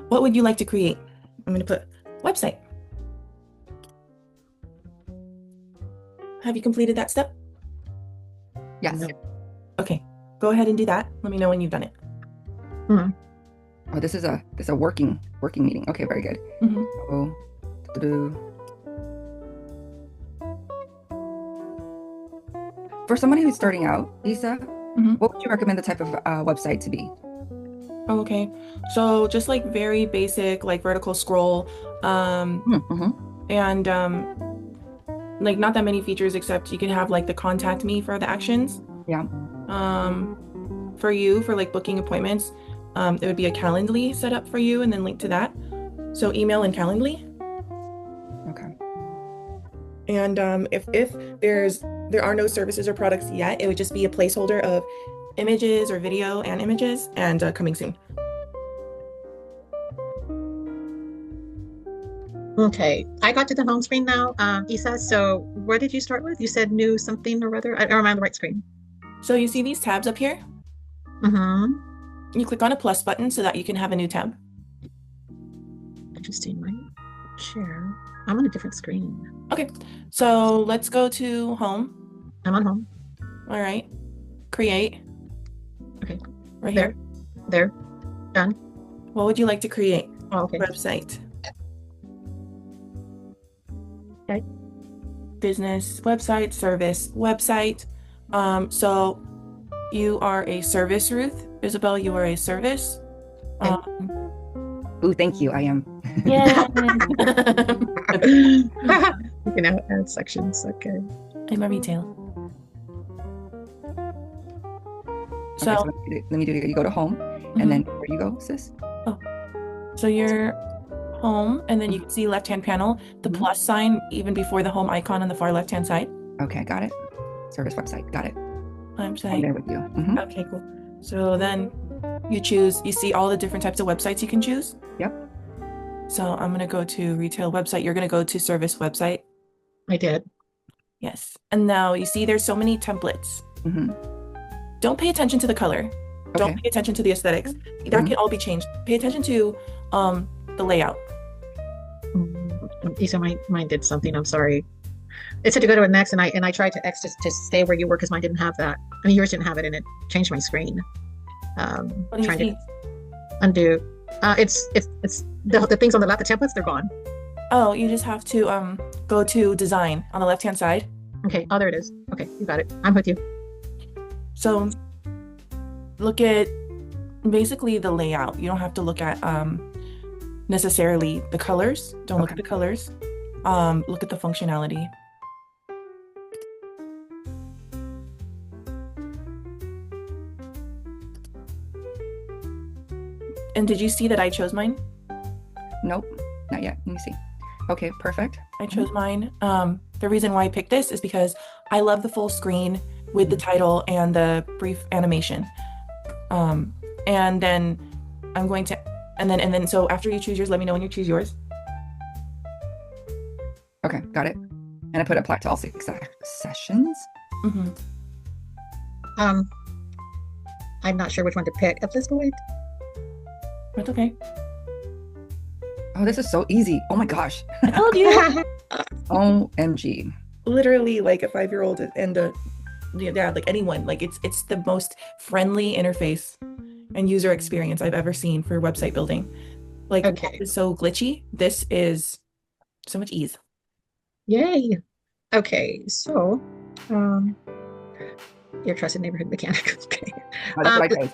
What would you like to create? I'm going to put website. Have you completed that step? Yes. No. Okay, go ahead and do that. Let me know when you've done it. Hmm. Oh, this is a working meeting. Okay, very good. Oh, for somebody who's starting out, Lisa, what would you recommend the type of website to be? Okay, so just like very basic, like vertical scroll, and like not that many features except you can have like the contact me for the actions. Yeah. For you for like booking appointments, it would be a Calendly set up for you and then link to that. So email and Calendly. Okay. And if there are no services or products yet, it would just be a placeholder of images or video and images and coming soon. Okay, I got to the home screen now, Isa. So where did you start with? You said new something or other. Or am I on the right screen? So you see these tabs up here? Mm-hmm. You click on a plus button so that you can have a new tab. Interesting, right? Share. I'm on a different screen. Okay, so let's go to home. I'm on home. All right, create. Okay. Right there. here. There. Done. What would you like to create? Oh, okay. Website. Okay. Business website, service website. So you are a service, Ruth. Isabel, you are a service. Ooh, thank you. I am. Yeah. You can add sections. Okay. I'm a retail. So, okay, so let me do it. You go to home, and then where you go, sis? Oh, so you're home, and then you can see left-hand panel, the plus sign even before the home icon on the far left-hand side. Okay, got it. Service website, got it. I'm there with you. Okay, cool. So then you see all the different types of websites you can choose. Yep. So I'm going to go to retail website. You're going to go to service website. I did. Yes. And now you see there's so many templates. Don't pay attention to the color. Okay. Don't pay attention to the aesthetics. That can all be changed. Pay attention to the layout. Isa, mine did something. I'm sorry. It said to go to next, and I tried to X just to stay where you were because mine didn't have that. I mean, yours didn't have it, and it changed my screen. What do you trying see? to undo. It's the things on the left, the templates, they're gone. Oh, you just have to go to design on the left-hand side. Okay. Oh, there it is. Okay, you got it. I'm with you. So look at basically the layout. You don't have to look at necessarily the colors. Don't look at the colors. Look at the functionality. And did you see that I chose mine? Nope, not yet. Let me see. Okay, perfect. I chose mine. The reason why I picked this is because I love the full screen with the title and the brief animation. And then I'm going to, and then so after you choose yours, let me know when you choose yours. Okay, got it. And I put apply to all 6 sessions. I'm not sure which one to pick at this point. That's okay. Oh, this is so easy. Oh my gosh. I told you. OMG. Literally like a 5-year-old and like anyone. Like it's the most friendly interface and user experience I've ever seen for website building. Like it's so glitchy. This is so much ease. Yay. Okay, so your trusted neighborhood mechanic. Okay.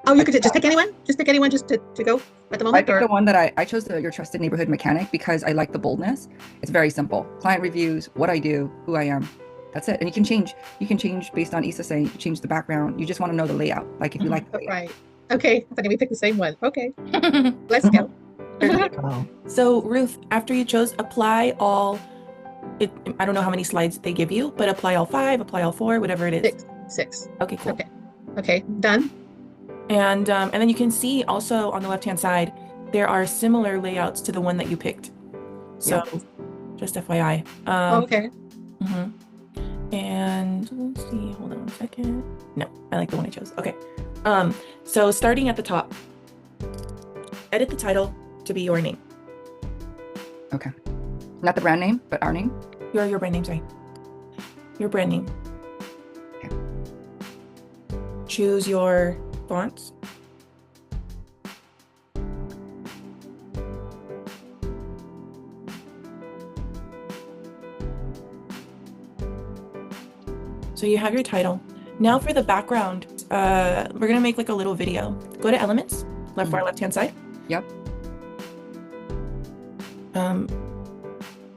Oh, you could just pick anyone? Just pick anyone just to go at the moment? I picked the one that I chose, your trusted neighborhood mechanic, because I like the boldness. It's very simple. Client reviews, what I do, who I am. That's it. And you can change based on Isa saying, you can change the background. You just want to know the layout. Like if you like the layout. Right. Okay. I think we picked the same one. Okay. Let's go. So Ruth, after you chose apply all, I don't know how many slides they give you, but apply all 5, apply all 4, whatever it is. 6. Okay, cool. Okay, done. And then you can see also on the left-hand side, there are similar layouts to the one that you picked. So just FYI. Okay. And let's see, hold on 1 second. No, I like the one I chose. Okay. So starting at the top, edit the title, to be your name. Okay. Not the brand name, but our name. Your brand name, sorry. Your brand name. Okay. Choose your fonts. So you have your title. Now for the background, we're gonna make like a little video. Go to Elements, left-hand side. Yep.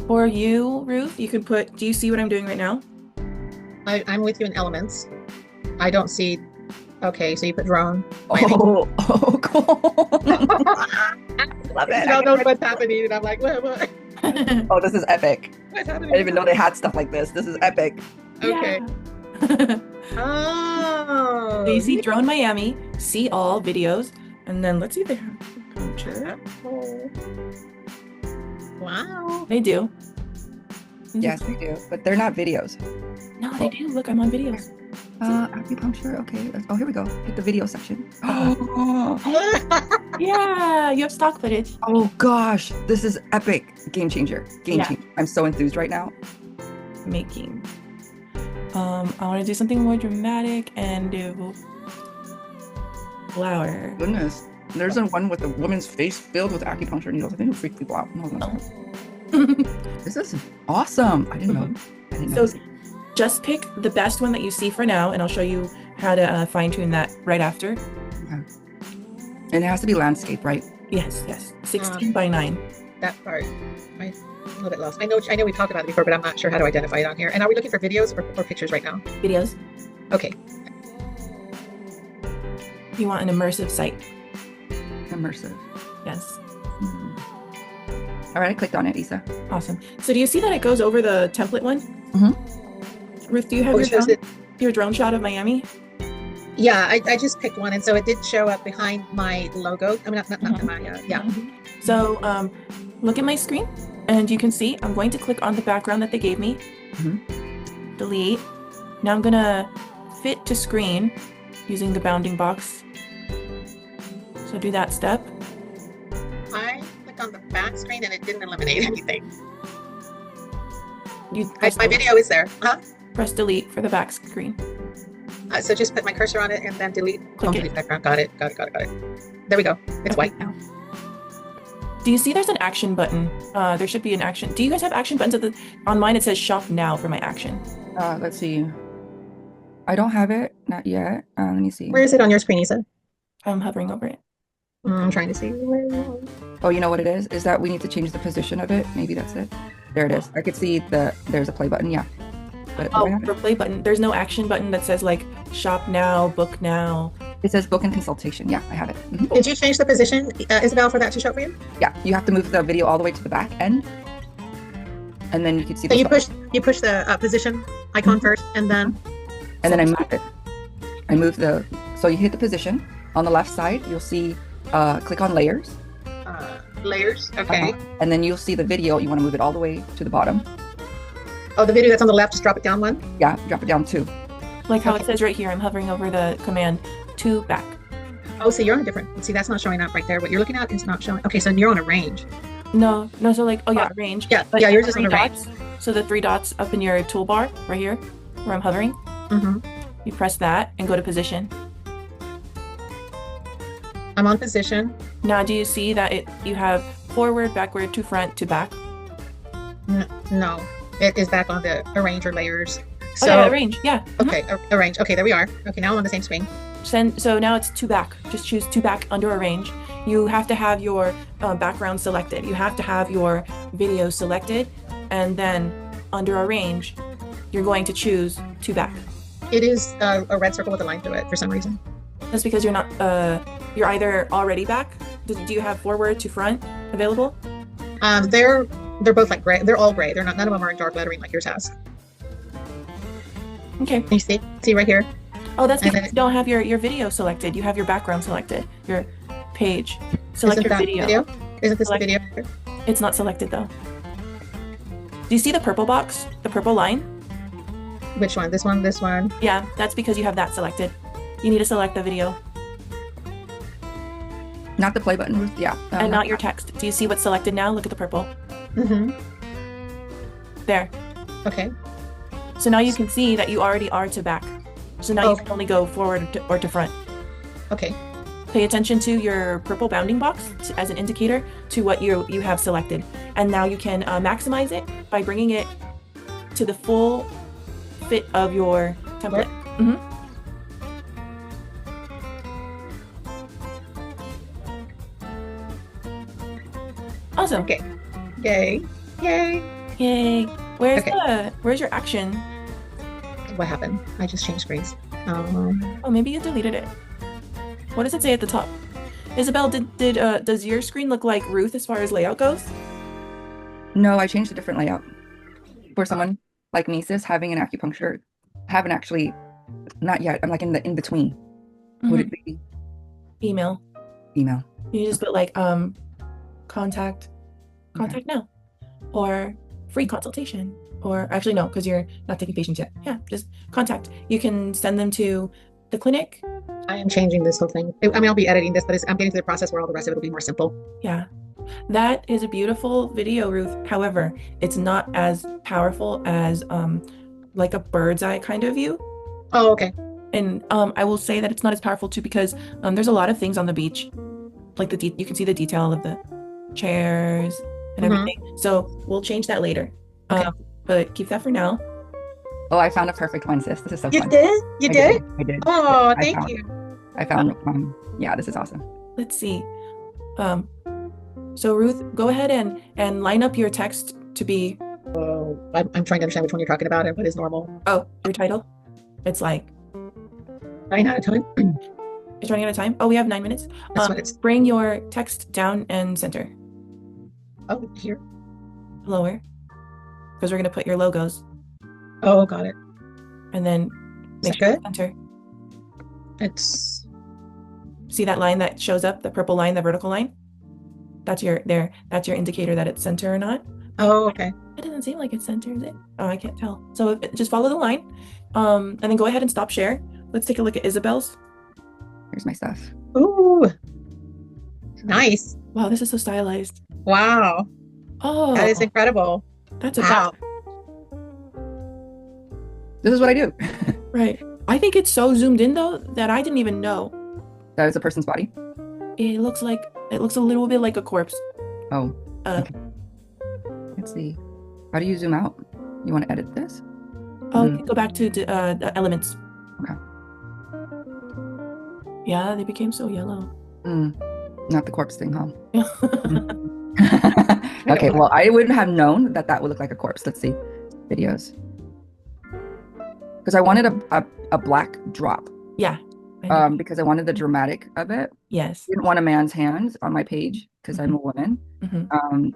For you, Ruth, you could put, do you see what I'm doing right now? I'm with you in Elements. I don't see. Okay, so you put drone. Oh, cool. Love it. I don't know what's happening, and I'm like, what? Oh, this is epic. What's I happening? didn't even know they had stuff like this. This is epic. Okay. Yeah. Oh. So you see Drone Miami, see all videos, and then let's see if they have a picture. Wow. They do. Yes, they do. But they're not videos. No, they do. Look, I'm on videos. Acupuncture. Okay. Oh, here we go. Hit the video section. Yeah, you have stock footage. Oh gosh, this is epic. Game changer. Game Yeah. changer. I'm so enthused right now. Making. I want to do something more dramatic and do flower. Goodness. There's a one with a woman's face filled with acupuncture needles. I think it'll freak people out. This is awesome. I didn't know. I didn't know. So just pick the best one that you see for now, and I'll show you how to fine tune that right after. Okay. And it has to be landscape, right? Yes, yes. 16 by 9. That part. I'm a little bit lost. I know we talked about it before, but I'm not sure how to identify it on here. And are we looking for videos or pictures right now? Videos. Okay. You want an immersive site. Immersive. Yes. All right, I clicked on it, Isa. Awesome. So do you see that it goes over the template one? Ruth, do you have your drone shot of Miami? Yeah, I just picked one, and so it did show up behind my logo. I mean, not my, yeah. So look at my screen, and you can see I'm going to click on the background that they gave me. Delete. Now I'm gonna fit to screen using the bounding box. So do that step. I clicked on the back screen, and it didn't eliminate anything. My video is there. Press delete for the back screen. So just put my cursor on it and then delete. Click it. Delete background. Got it. There we go. It's white now. Do you see there's an action button? There should be an action. Do you guys have action buttons? On mine it says shop now for my action. Let's see. I don't have it. Not yet. Let me see. Where is it on your screen, Isa? I'm hovering over it. I'm trying to see. Oh, you know what it is? Is that we need to change the position of it. Maybe that's it. There it is. I could see there's a play button. Yeah. But for play button, there's no action button that says like shop now, book now. It says book and consultation. Yeah, I have it. Did you change the position, Isabel, for that to show for you? Yeah, you have to move the video all the way to the back end, and then you can see. So you push the position icon first, and then I move it. I move so you hit the position on the left side. You'll see. Click on layers. Layers. Okay. And then you'll see the video. You want to move it all the way to the bottom. Oh, the video that's on the left, just drop it down one? Yeah, drop it down 2. Like how it says right here, I'm hovering over the command to back. Oh, so you're on a different, see, that's not showing up right there. What you're looking at is not showing. Okay, so you're on a range. No, so like, oh yeah, range. Yeah, but yours is on a range. So the 3 dots up in your toolbar right here, where I'm hovering, you press that and go to position. I'm on position. Now, do you see that you have forward, backward, to front, to back? No, it is back on the arrange or layers. So, yeah, arrange, yeah. Okay, arrange. Okay, there we are. Okay, now I'm on the same screen. So now it's to back. Just choose to back under arrange. You have to have your background selected. You have to have your video selected, and then under arrange, you're going to choose to back. It is a red circle with a line through it for some reason. That's because you're not. You're either already back. Do you have forward to front available? They're both like gray. They're all gray. They're not. None of them are in dark lettering like yours has. Okay. Can you see right here? Oh, that's because you don't have your video selected. You have your background selected. Your page. Select your video. Isn't this the video? It's not selected though. Do you see the purple box? The purple line? Which one? This one? This one? Yeah, that's because you have that selected. You need to select the video. Not the play button, Ruth. Yeah. And not your text. Do you see what's selected now? Look at the purple. Mm-hmm. There. Okay. So now you can see that you already are to back. So now you can only go forward or to front. Okay. Pay attention to your purple bounding box as an indicator to what you have selected. And now you can maximize it by bringing it to the full fit of your template. Mm-hmm. Awesome. Okay. Yay. Yay. Yay. Where's your action? What happened? I just changed screens. Oh, maybe you deleted it. What does it say at the top? Isabel, does your screen look like Ruth as far as layout goes? No, I changed a different layout. For someone like me, sis, having an acupuncture, haven't actually, not yet. I'm like in the in between. Would it be email? Email. You just put like contact now, or free consultation, or actually no, because you're not taking patients yet. Yeah, just contact. You can send them to the clinic. I am changing this whole thing. I mean, I'll be editing this, but I'm getting to the process where all the rest of it will be more simple. Yeah. That is a beautiful video, Ruth. However, it's not as powerful as like a bird's eye kind of view. Oh, okay. And I will say that it's not as powerful too because there's a lot of things on the beach, like you can see the detail of the chairs and everything. So we'll change that later. Okay. But keep that for now. Oh, I found a perfect one, sis. This is so You fun. did? You did? I did. Oh, thank you. I found yeah, this is awesome. Let's see. So Ruth, go ahead and line up your text to be. Oh, I'm trying to understand which one you're talking about and what is normal. Oh, your title. It's like 9 out of 10. It's running out of time. Oh, we have 9 minutes. That's what it's. Bring your text down and center. Oh, here. Lower, because we're gonna put your logos. Oh, got it. And then make sure it's center. It's. See that line that shows up, the purple line, the vertical line? That's your indicator that it's center or not. Oh, okay. It doesn't seem like it's center, is it? Oh, I can't tell. So just follow the line, and then go ahead and stop share. Let's take a look at Isabel's. Here's my stuff. Ooh, nice. Wow, this is so stylized. Wow. Oh, that is incredible. That's a wow. This is what I do. Right. I think it's so zoomed in though that I didn't even know. That is a person's body? It looks a little bit like a corpse. Oh. Okay. Let's see. How do you zoom out? You want to edit this? Oh, go back to the elements. Okay. Yeah, they became so yellow. Not the corpse thing, huh? Okay, well, I wouldn't have known that would look like a corpse. Let's see. Videos. Because I wanted a black drop. Yeah. Because I wanted the dramatic of it. Yes. I didn't want a man's hands on my page because I'm a woman.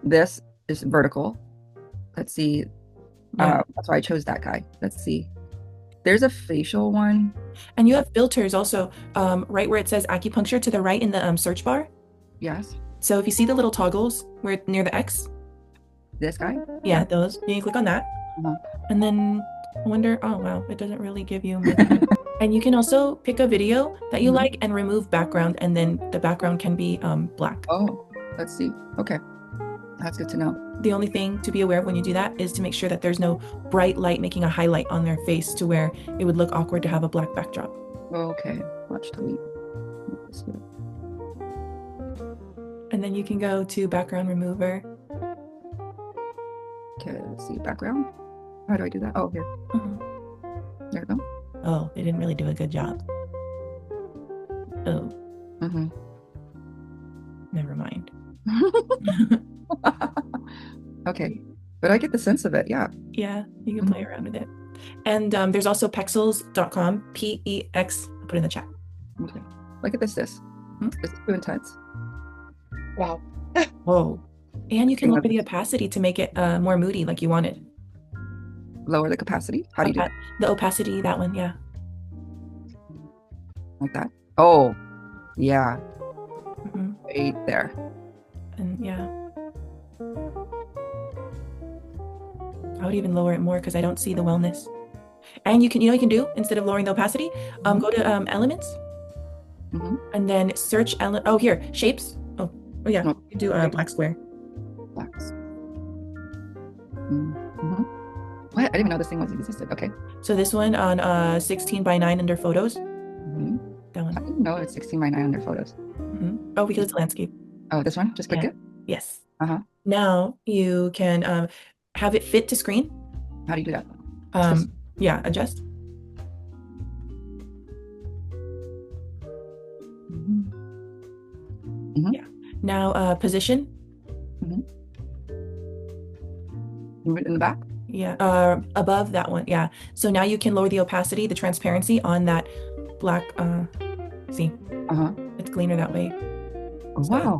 This is vertical. Let's see. Yeah. That's why I chose that guy. Let's see. There's a facial one. And you have filters also, right where it says acupuncture to the right in the search bar. Yes. So if you see the little toggles where near the X. This guy? Yeah, those. You can click on that. And then I wonder, oh wow, it doesn't really give you. And you can also pick a video that you like and remove background, and then the background can be black. Oh, let's see. Okay. That's good to know. The only thing to be aware of when you do that is to make sure that there's no bright light making a highlight on their face to where it would look awkward to have a black backdrop. Okay. Watch delete. And then you can go to background remover. Okay, let's see. Background. How do I do that? Oh, here. There we go. Oh, they didn't really do a good job. Oh. Never mind. Okay, but I get the sense of it. Yeah. Yeah, you can play around with it. And there's also pexels.com, PEX. I'll put it in the chat. Okay. Look at this. This is too intense. Wow. Whoa. And you can lower the opacity to make it more moody like you wanted. Lower the capacity? How do you do it? The opacity, that one, yeah. Like that? Oh, yeah. Right there. And yeah. I would even lower it more because I don't see the wellness. And you can do, instead of lowering the opacity, go to elements. And then search oh, here, shapes. Oh yeah, Oh, you do a right. black square. Blacks. What? I didn't even know this thing existed. Okay. So this one on 16 by 9 under photos. Mhm. That I one. didn't know it's 16 by 9 under photos. Oh, because it's landscape. Oh, this one? Just click Yeah. it? Yes. Uh-huh. Now you can have it fit to screen. How do you do that? Yeah, adjust. Yeah. Now position. Move it in the back? Yeah, above that one. Yeah. So now you can lower the opacity, the transparency on that black. See, it's cleaner that way. Oh, wow.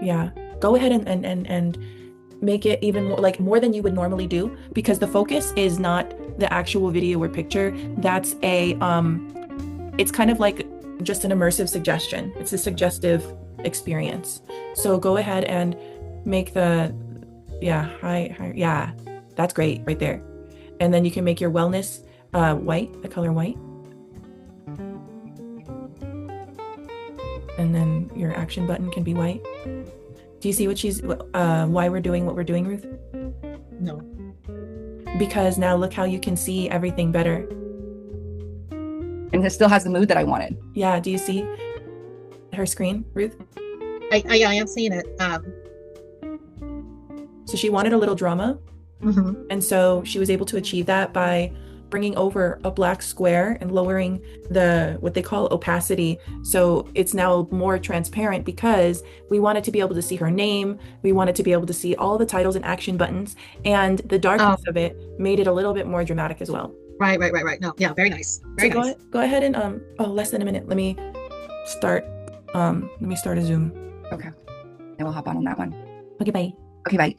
Yeah. Go ahead and make it even more like more than you would normally do, because the focus is not the actual video or picture. That's a it's kind of like just an immersive suggestion. It's a suggestive experience. So go ahead and make the high, yeah, that's great right there. And then you can make your wellness white, the color white. And then your action button can be white. Do you see why we're doing what we're doing, Ruth? No. Because now look how you can see everything better. And it still has the mood that I wanted. Yeah, do you see her screen, Ruth? I am seeing it. So she wanted a little drama. And so she was able to achieve that by bringing over a black square and lowering what they call opacity. So it's now more transparent because we wanted to be able to see her name. We wanted to be able to see all the titles and action buttons, and the darkness of it made it a little bit more dramatic as well. Right. No, yeah, very nice. Very nice. Go ahead and less than a minute. Let me start a Zoom. Okay. And we'll hop on that one. Okay, bye. Okay, bye.